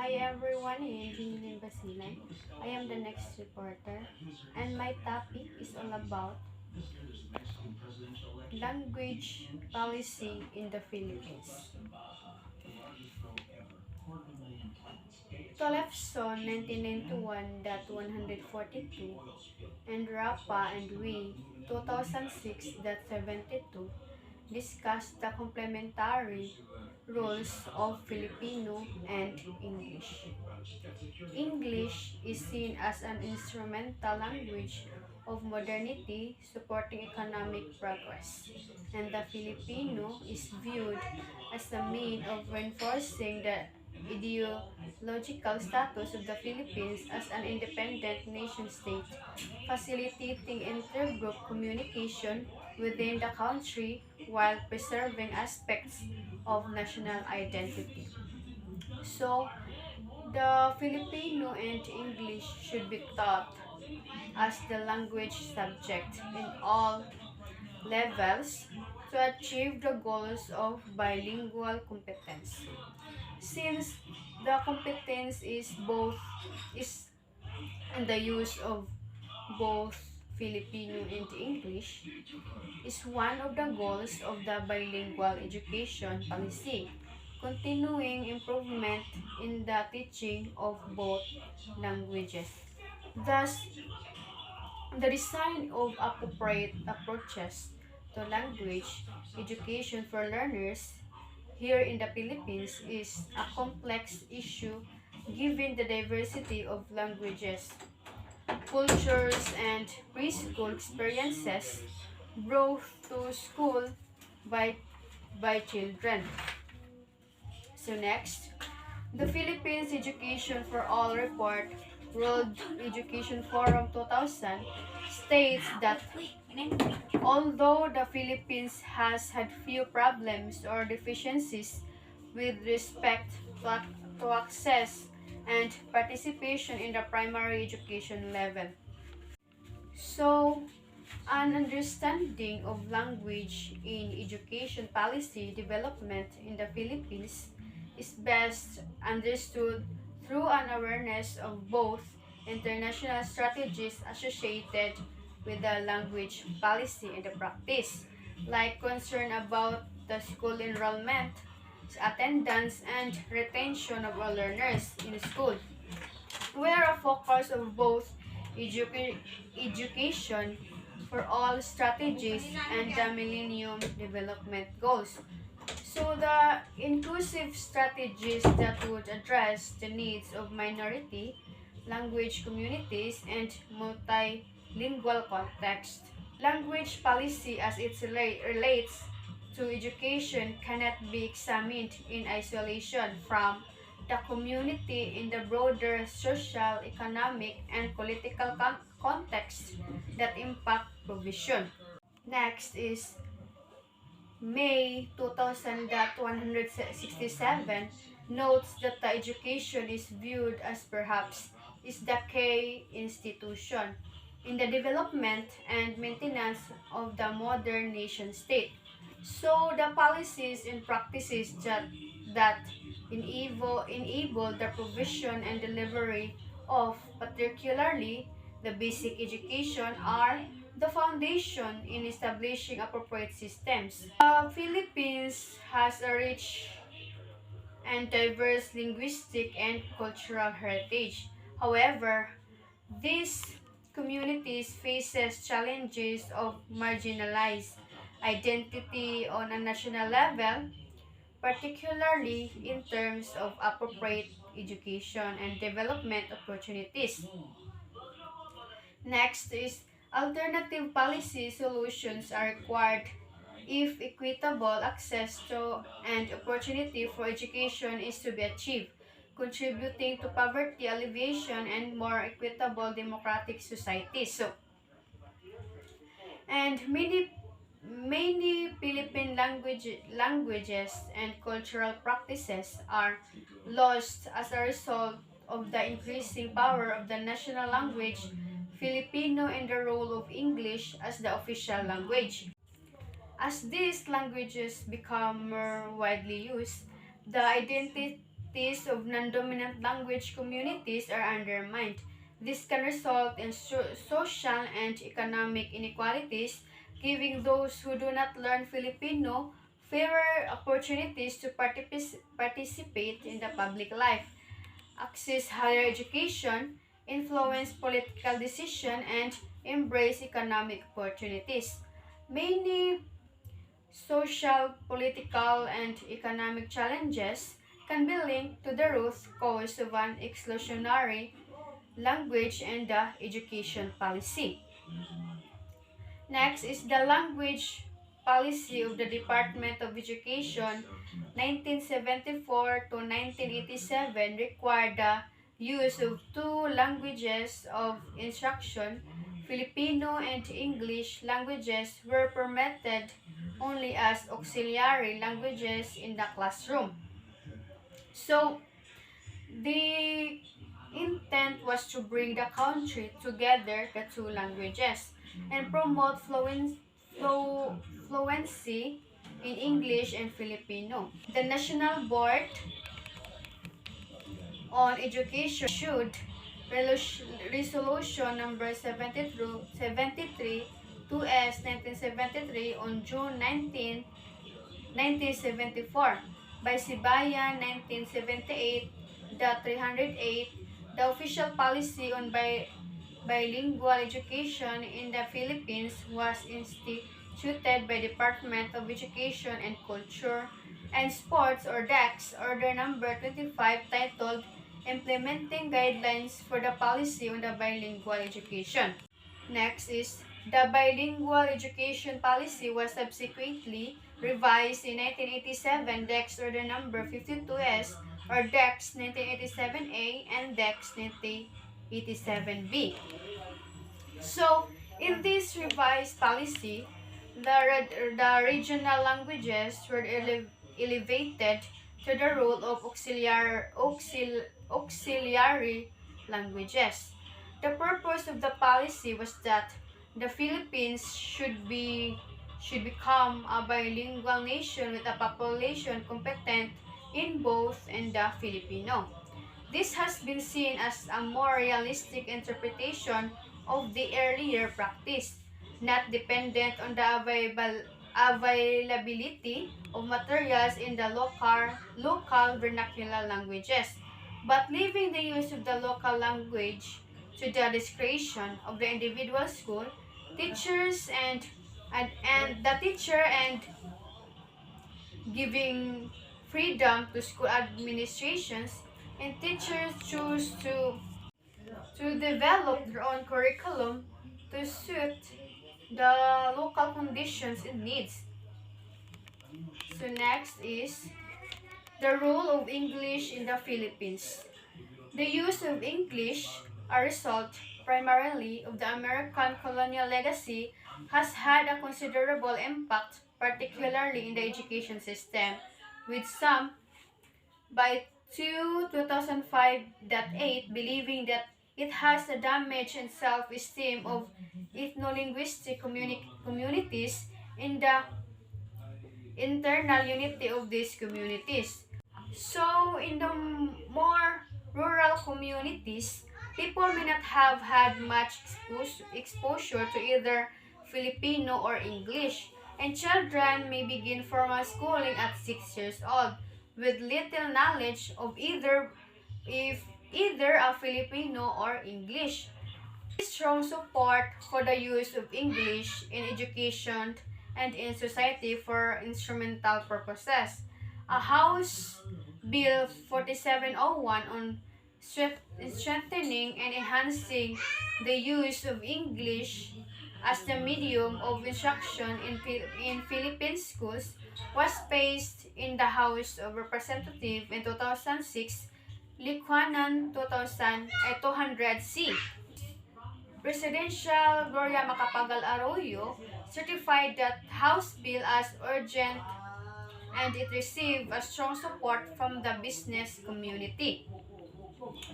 Hi everyone, I am Jeanine Basilan. I am the next reporter, and my topic is all about language policy in the Philippines. Tolefson 1991.142 and Rapa and We 2006.72 discussed the complementary roles of Filipino and English. English is seen as an instrumental language of modernity supporting economic progress, and the Filipino is viewed as a means of reinforcing the ideological status of the Philippines as an independent nation-state, facilitating intergroup communication within the country while preserving aspects of national identity. So, the Filipino and English should be taught as the language subject in all levels to achieve the goals of bilingual competence. Since the competence is in the use of both Filipino and English is one of the goals of the bilingual education policy, continuing improvement in the teaching of both languages. Thus, the design of appropriate approaches to language education for learners here in the Philippines is a complex issue given the diversity of languages, cultures, and preschool experiences brought to school by, by children. So next, the Philippines Education for All report, World Education Forum 2000, states that although the Philippines has had few problems or deficiencies with respect to access and participation in the primary education level. So, an understanding of language in education policy development in the Philippines is best understood through an awareness of both international strategies associated with the language policy and the practice, like concern about the school enrollment, attendance, and retention of all learners in school, where a focus of both education for all strategies and the Millennium Development Goals. So the inclusive strategies that would address the needs of minority language communities and multilingual context. Language policy as it relates to education cannot be examined in isolation from the community in the broader social, economic, and political context that impact provision. Next is May 2000.167 notes that the education is viewed as perhaps is the key institution in the development and maintenance of the modern nation state. So the policies and practices that enable the provision and delivery of particularly the basic education are the foundation in establishing appropriate systems. The Philippines has a rich and diverse linguistic and cultural heritage. However, these communities faces challenges of marginalized identity on a national level, particularly in terms of appropriate education and development opportunities. Next is alternative policy solutions are required if equitable access to and opportunity for education is to be achieved, contributing to poverty alleviation and more equitable democratic societies. So, and many Philippine languages and cultural practices are lost as a result of the increasing power of the national language Filipino and the role of English as the official language. As these languages become more widely used, the identities of non-dominant language communities are undermined. This can result in social and economic inequalities, giving those who do not learn Filipino fairer opportunities to participate in the public life, access higher education, influence political decision, and embrace economic opportunities. Many social, political, and economic challenges can be linked to the root cause of an exclusionary language and the education policy. Next is the language policy of the Department of Education 1974 to 1987 required the use of two languages of instruction. Filipino and English languages were permitted only as auxiliary languages in the classroom. So, the intent was to bring the country together, the two languages, and promote fluency in English and Filipino. The National Board on Education issued Resolution number 73 2S 1973 on June 19, 1974, by Sibayan 1978, the 308, the official policy on bilingual education in the Philippines was instituted by Department of Education and Culture and Sports or DEX Order number 25 titled Implementing Guidelines for the Policy on the Bilingual Education. Next is the bilingual education policy was subsequently revised in 1987 DEX Order number 52S or DEX 1987A and DEX 1987B. So, in this revised policy, the regional languages were elevated to the role of auxiliary languages. The purpose of the policy was that the Philippines should become a bilingual nation with a population competent in both and the Filipino. This has been seen as a more realistic interpretation of the earlier practice, not dependent on the availability of materials in the local vernacular languages, but leaving the use of the local language to the discretion of the individual school, teachers and the teacher, and giving freedom to school administrations and teachers choose to develop their own curriculum to suit the local conditions and needs. So next is the role of English in the Philippines. The use of English, a result primarily of the American colonial legacy, has had a considerable impact, particularly in the education system, with some by 2005.8 believing that it has a damage and self-esteem of ethno-linguistic communities in the internal unity of these communities. So, in the more rural communities, people may not have had much exposure to either Filipino or English, and children may begin formal schooling at 6 years old with little knowledge of either a Filipino or English. Strong support for the use of English in education and in society for instrumental purposes. A House Bill 4701 on strengthening and enhancing the use of English as the medium of instruction in Philippine schools was passed in the House of Representatives in 2006, Liqanan 200C. Presidential Gloria Macapagal Arroyo certified that House bill as urgent, and it received a strong support from the business community,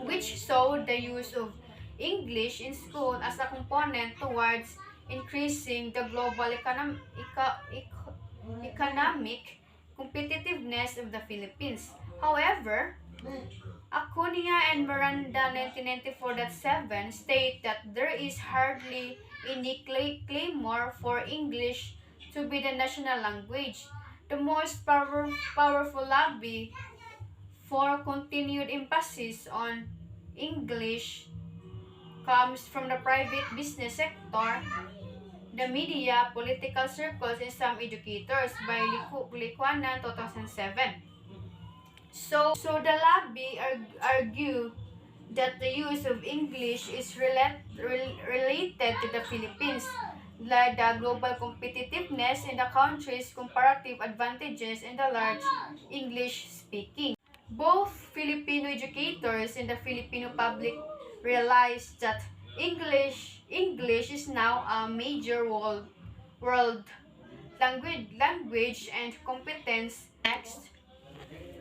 which saw the use of English in school as a component towards increasing the global economic competitiveness of the Philippines. However, Acuna and Miranda 1994.7 state that there is hardly any clamor for English to be the national language. The most powerful lobby for continued emphasis on English comes from the private business sector, the media, political circles, and some educators by Licuana 2007. So the lobby argue that the use of English is related to the Philippines, like the global competitiveness and the country's comparative advantages in the large English speaking. Both Filipino educators and the Filipino public realize that English is now a major world language and competence. Next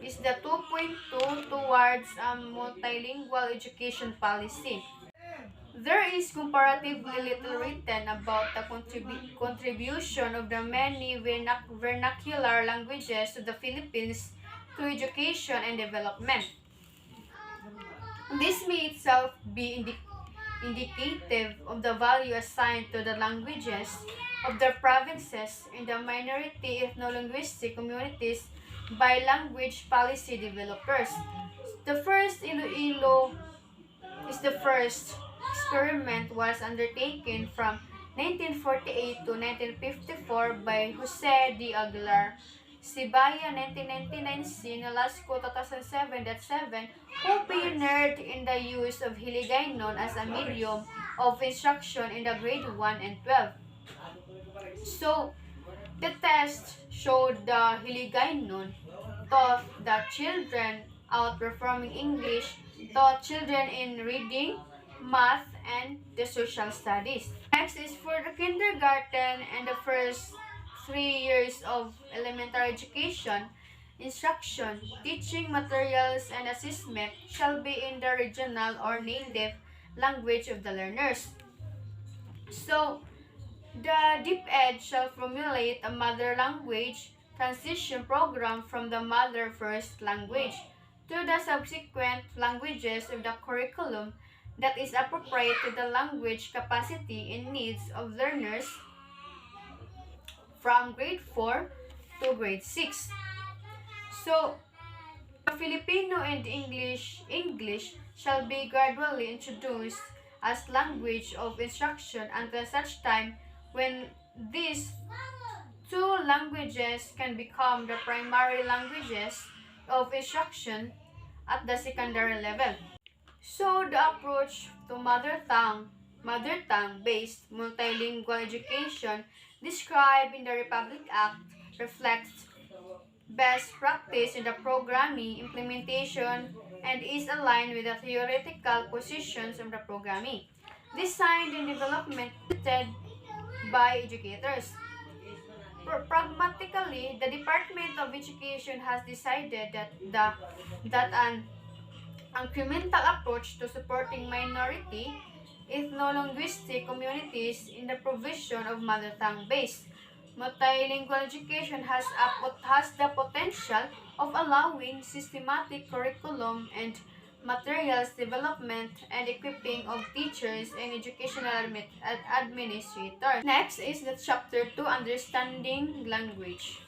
is the 2.2 towards a multilingual education policy. There is comparatively little written about the contribution of the many vernacular languages of the Philippines to education and development. This may itself be indicative of the value assigned to the languages of the provinces and the minority ethno-linguistic communities by language policy developers. The first Iloilo is the first experiment was undertaken from 1948 to 1954 by Jose D. Aguilar. Sibaya 1999 C. Nolasco 2007.7 who pioneered in the use of Hiligaynon as a medium of instruction in the grade 1 and 12. So, the test showed the Hiligaynon taught the children outperforming English, taught children in reading, math, and the social studies. Next is for the kindergarten and the first 3 years of elementary education, instruction, teaching materials, and assessment shall be in the regional or native language of the learners. So, the DepEd shall formulate a mother language transition program from the mother first language to the subsequent languages of the curriculum that is appropriate to the language capacity and needs of learners from grade 4 to grade 6. So, Filipino and English shall be gradually introduced as language of instruction until such time when these two languages can become the primary languages of instruction at the secondary level. So the approach to mother tongue based multilingual education described in the Republic Act reflects best practice in the programming implementation and is aligned with the theoretical positions of the programming, designed and development by educators. Pragmatically, the Department of Education has decided that an incremental approach to supporting minority ethno-linguistic communities in the provision of mother tongue-based multilingual education has the potential of allowing systematic curriculum and materials development and equipping of teachers and educational administrators. Next is the chapter 2, Understanding Language.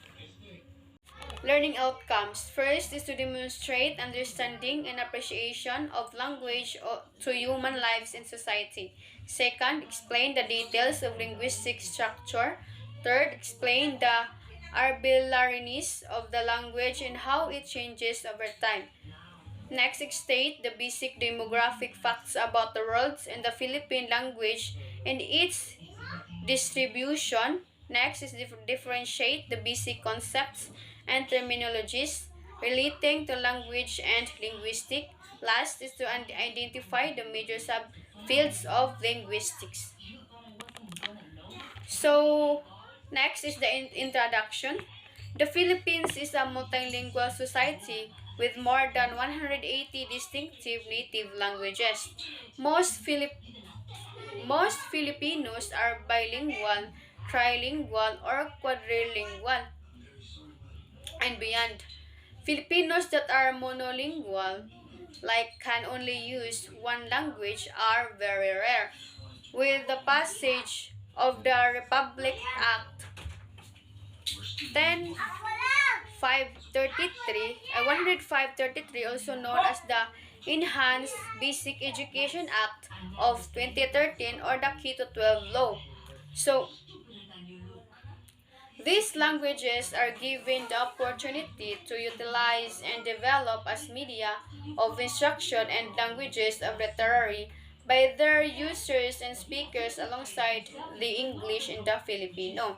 Learning outcomes. First is to demonstrate understanding and appreciation of language to human lives in society. Second, explain the details of linguistic structure. Third, explain the arbitrariness of the language and how it changes over time. Next, state the basic demographic facts about the world and the Philippine language and its distribution. Next is differentiate the basic concepts and terminologies relating to language and linguistics. Last is to identify the major subfields of linguistics. So, next is the introduction. The Philippines is a multilingual society with more than 180 distinctive native languages. Most Filipinos are bilingual, trilingual, or quadrilingual, and beyond. Filipinos that are monolingual, like can only use one language, are very rare. With the passage of the Republic Act 10533, also known as the Enhanced Basic Education Act of 2013 or the Keto 12 Law. So, these languages are given the opportunity to utilize and develop as media of instruction and languages of literary by their users and speakers alongside the English and the Filipino.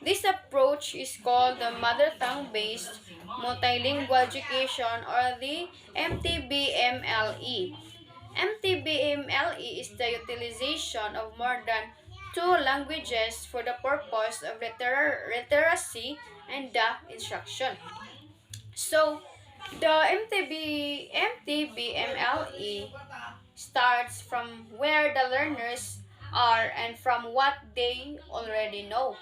This approach is called the mother tongue-based multilingual education or the MTBMLE. MTBMLE is the utilization of more than two languages for the purpose of literacy and the instruction. So, the MTBMLE starts from where the learners are and from what they already know.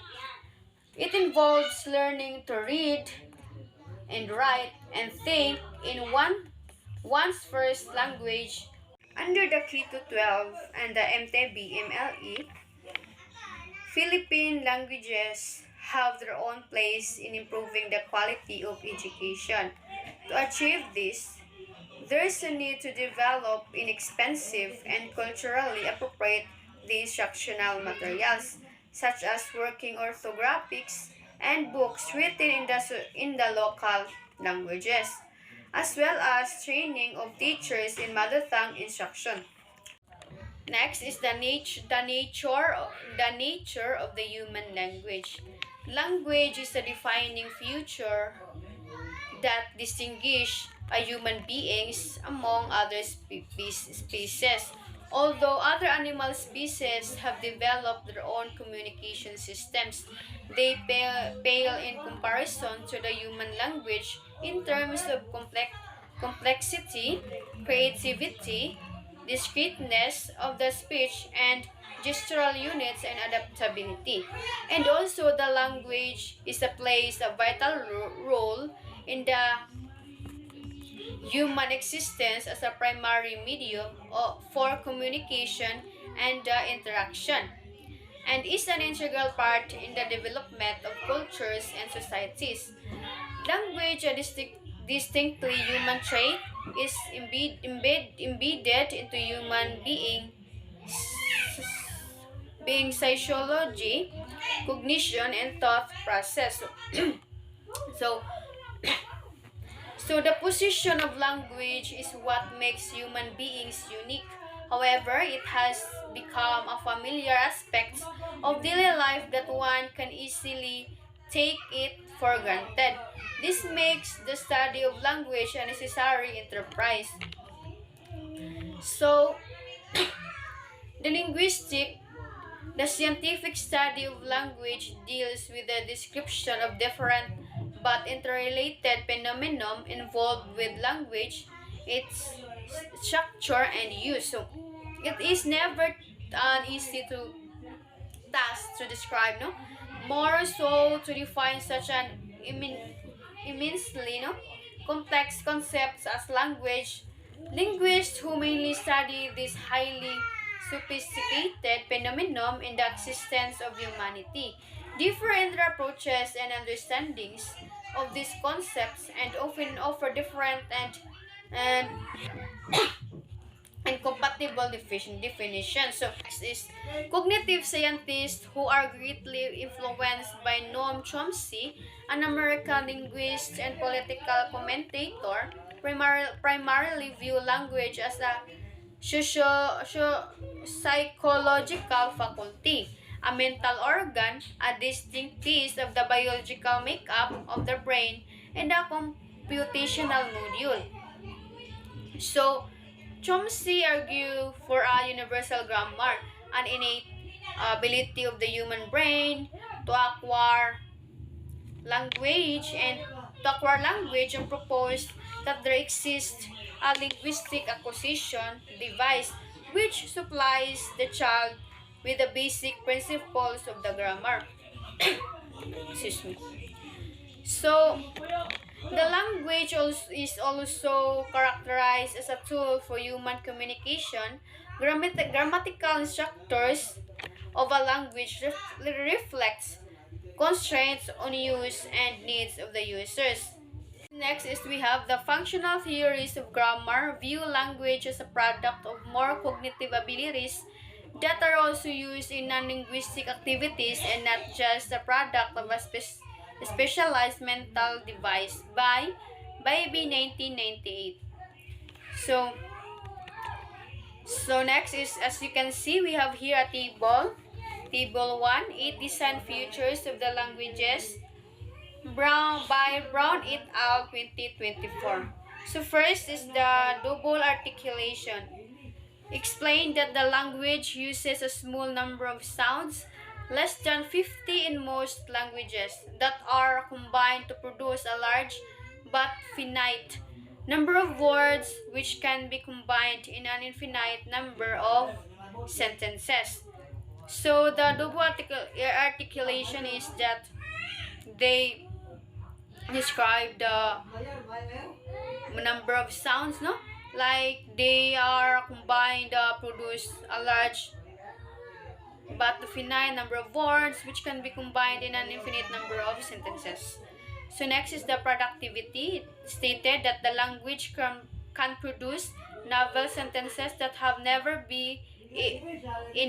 It involves learning to read and write and think in one's first language. Under the Keto 12 and the MTBMLE, Philippine languages have their own place in improving the quality of education. To achieve this, there is a need to develop inexpensive and culturally appropriate instructional materials, such as working orthographics and books written in the local languages, as well as training of teachers in mother tongue instruction. Next is the nature of the human language. Language is a defining feature that distinguish a human beings among other species. Although other animal species have developed their own communication systems, they pale in comparison to the human language in terms of complexity, creativity, discreteness of the speech, and gestural units and adaptability. And also the language is a plays a vital role in the human existence as a primary medium for communication and interaction, and is an integral part in the development of cultures and societies. Language, a distinctly human trait, is embedded into human being psychology, cognition, and thought process. So, so the position of language is what makes human beings unique. However, it has become a familiar aspect of daily life that one can easily take it for granted. This makes the study of language a necessary enterprise. So, the scientific study of language deals with the description of different but interrelated phenomena involved with language, its structure and use. So, it is never an easy task to describe, no? More so to define such an immensely, no, complex concepts as language. Linguists who mainly study this highly sophisticated phenomenon in the existence of humanity differ in their approaches and understandings of these concepts and often offer different and incompatible definitions. So, next is cognitive scientists who are greatly influenced by Noam Chomsky, an American linguist and political commentator, primarily view language as a psychological faculty, a mental organ, a distinct piece of the biological makeup of the brain, and a computational module. So, Chomsky argued for a universal grammar, an innate ability of the human brain to acquire language and proposed that there exists a linguistic acquisition device which supplies the child with the basic principles of the grammar. Excuse me. So, The language is also characterized as a tool for human communication. Grammatical structures of a language reflects constraints on use and needs of the users. Next is we have the functional theories of grammar view language as a product of more cognitive abilities that are also used in non-linguistic activities and not just a product of a specialized mental device by B. 1998. So, next is, as you can see, we have here a table. Table 1, 8 design features of the languages. Brown et al. 2024. So first is the double articulation. Explain that the language uses a small number of sounds, less than 50 in most languages, that are combined to produce a large but finite number of words which can be combined in an infinite number of sentences. So the double articulation is that they describe the number of sounds, no? Like they are combined, produce a large but finite number of words which can be combined in an infinite number of sentences. So next is the productivity. It stated that the language can produce novel sentences that have never been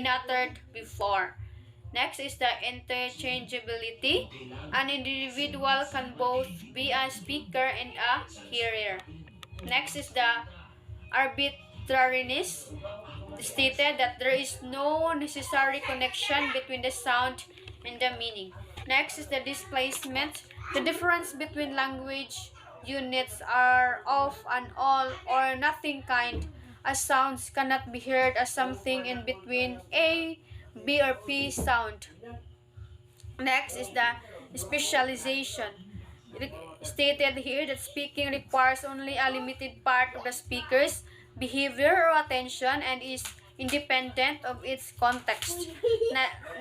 uttered before. Next is the interchangeability. An individual can both be a speaker and a hearer. Next is the arbitrariness. Stated that there is no necessary connection between the sound and the meaning. Next is the displacement. The difference between language units are of an all or nothing kind, as sounds cannot be heard as something in between A, B, or P sound. Next is the specialization. It stated here that speaking requires only a limited part of the speaker's behavior or attention and is independent of its context.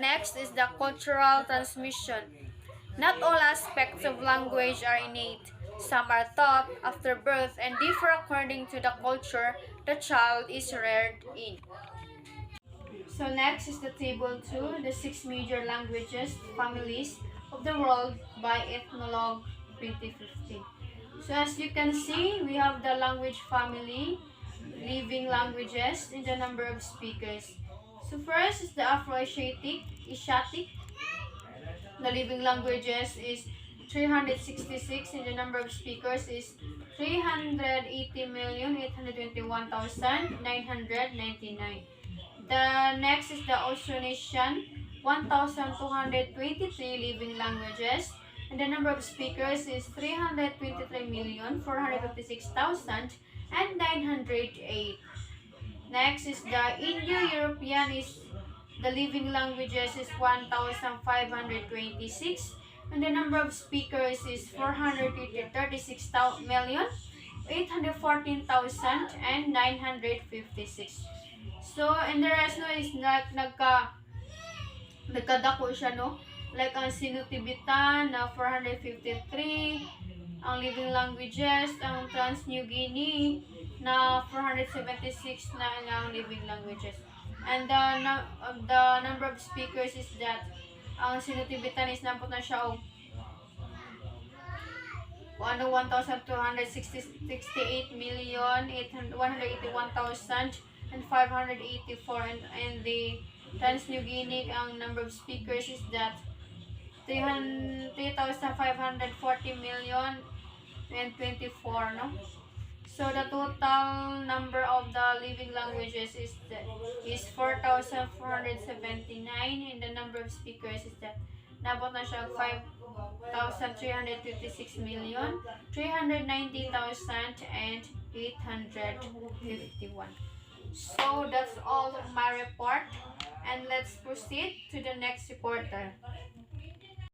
Next is the cultural transmission. Not all aspects of language are innate. Some are taught after birth and differ according to the culture the child is reared in. So next is the table 2, the 6 major languages families of the world by Ethnologue 2015. So as you can see, we have the language family, living languages, and the number of speakers. So first is the Afro-Asiatic. The living languages is 366 and the number of speakers is 380,821,999. The next is the Austronesian, 1,223 living languages, and the number of speakers is 323,456,908. Next is the Indo-European, the living languages is 1,526, and the number of speakers is 436,814,956. So, and the rest no is nagkadako siya, no? Like ang Sino-Tibetan na 453, ang living languages, ang Trans-New Guinea na 476 na ang living languages. And the number of speakers is that ang Sino-Tibetan is nampot na siya og 1,268,181,584, and the Trans-New Guinea, ang number of speakers is that 3,540 million and 24, no? So the total number of the living languages is 4,479, and the number of speakers is that nabot na siya 5,326 million 390,851. So that's all of my report, and let's proceed to the next reporter.